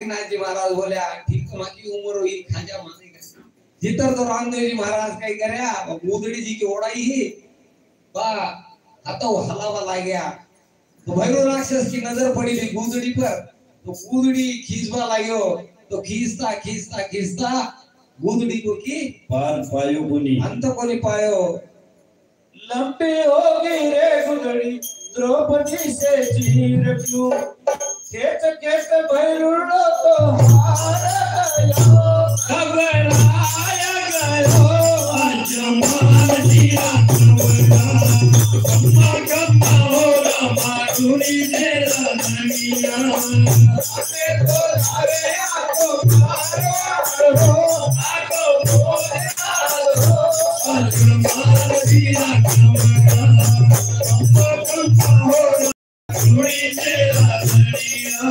बालिकनाथ जी महाराज बोलिया ठीक माकी उम्र हुई खाजा माने जितर तो रामदेव जी महाराज कई करया गुदड़ी जी की ओढ़ाई ही बा हाथों हलावा ला गया तो भैरव राक्षस की नजर पड़ी थी गुदड़ी पर तो गुदड़ी खींचवा लाग्यो तो खींचता खींचता खींचता गुदड़ी को की पार पायो कोनी अंत को नहीं पायो लंबी हो गई रे गुदड़ी द्रौपदी से चीर क्यों खेत खेत भैरुड़ो तो हारायो घबराया गयो अजमान दिया कवरा कम्मा कम्मा हो रमा टूरी दे रनिया अरे तो अरे आको मारो आको बोले अजमान दिया कवरा कम्मा कम्मा हो टूरी दे रनिया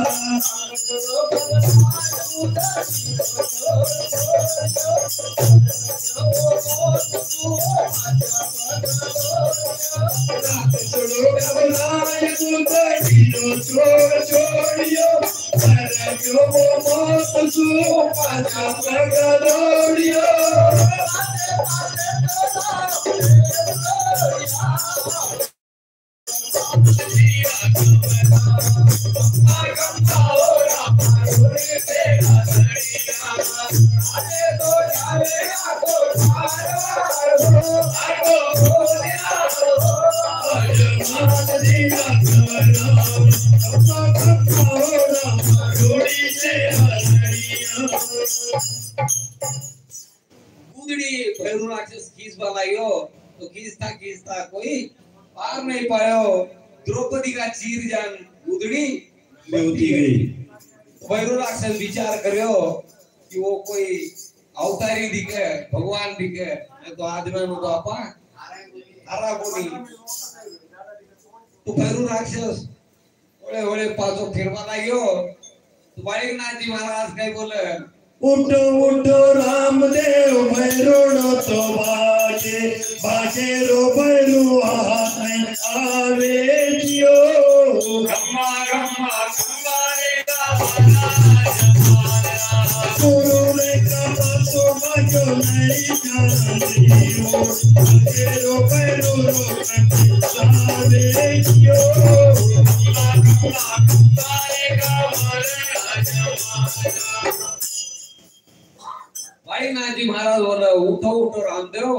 भैरव राक्षस खींचवा लायो तो खींचता खींचता कोई पार नहीं पायो द्रौपदी का चीर जान गुदड़ी होती गई भैरव राक्षस विचार करियो कि वो कोई अवतारी दिखे भगवान दिखे तो आदमी तो आपा हरा कोनी तो भैरव राक्षस ओले ओले पाछो फिरवा लाग्यो तो बालिकनाथ जी महाराज कई बोले उठो उठो रामदेव भैरोड़ो तो बाजे बाजे रो भैरू आवे जियो गम्मा गम्मा गम्मा रे गुरु रे का तो बाजो नहीं जानदियो भैरो भैरू रो आवे जियो गम्मा गम्मा गम्मा रे बालिकनाथ जी महाराज बोले उठो उठो रामदेव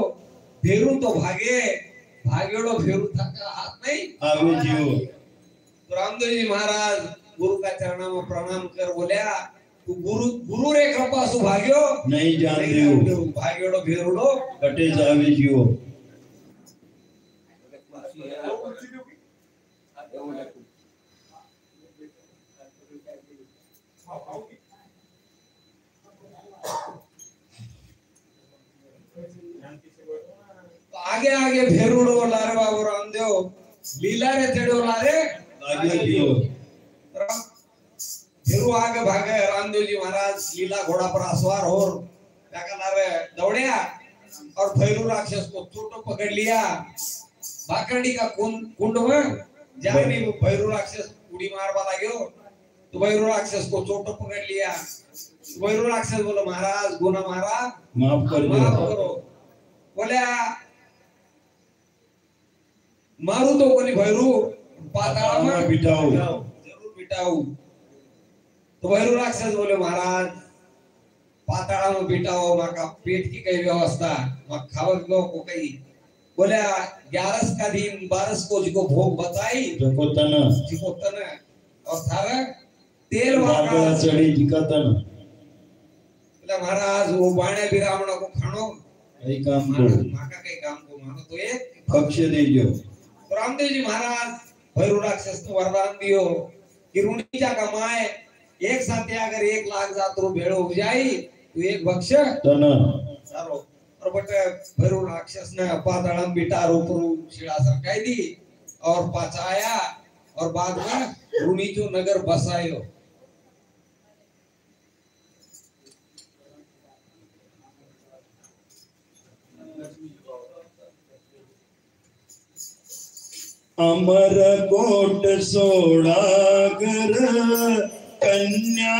फेरू तो भागे भागेड़ो फेरू थका हाथ नहीं आवे जियो तो रामदेव जी महाराज गुरु का चरणा में प्रणाम कर बोलिया तू गुरु रे कृपा सु भाग्यो नहीं जानदियो भागेड़ो फेरूड़ो कटे जावे जियो आगे आगे फेरूड़ो लारे बाबू रामदेव लीला रे तेड़ो लारे आगे जियो फेरू आगे भागे रामदेव जी महाराज लीला घोड़ा पर सवार हो क्या लारे दौड़िया और भैरू राक्षस को चोटो पकड़ लिया भाकरडी का कुंड में जाने भैरू राक्षस उड़ी मारवा लाग्यो तो भैरू राक्षस को चोटो पकड़ लिया भैरू राक्षस बोलो महाराज गुना मारा माफ करो बोलिया मारू तो कोनी भैरू पाताल में बिठाओ जरूर बिठाऊ तो भैरू राक्षस बोले महाराज पाताल में बिठाओ माका पेट की कई व्यवस्था मा खावत को कई बोले 11 का दिन 12 को जिको भोग बताई जिको तन और थारा तेल वाका चढ़ी जिका तन बोले महाराज वो बाणे बिरामण को खानो यही काम को माका कई काम को मानो तो एक पक्ष दीजियो रामदेव जी महाराज भैरू राक्षस को वरदान दियो कि ऋणीचा कमाए एक साथ अगर 1 लाख जातरो भेड़ो हो जाई तो एक भक्ष तना सारो और बटे भैरू राक्षस ने पातालम बिटार ऊपर शिला सरकाई दी और पाचाया और बाद में ऋणीचो नगर बसायो अमर कोट सोड़ा कर कन्या